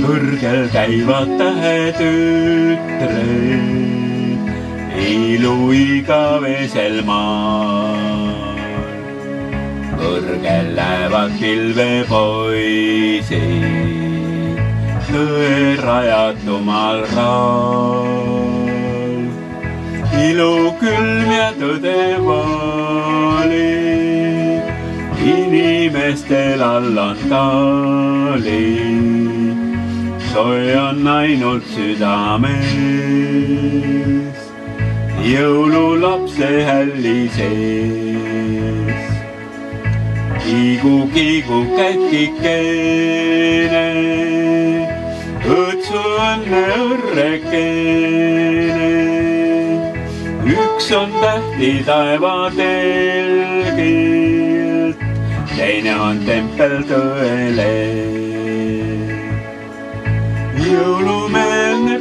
kõrgel käivad tähetütred, iluigavesel maal. kõrgel lähevad pilvepoisid, tõe rajatumal raal. ilu külm ja tõde valik, inimestel all on taali. soe on ainult südames, jõululapse hälli sees. kiigu kätkikene, õõtsu õnne õrrekene. üks on tähti taevatelgilt, teine on tempel tõele. jõulumeelne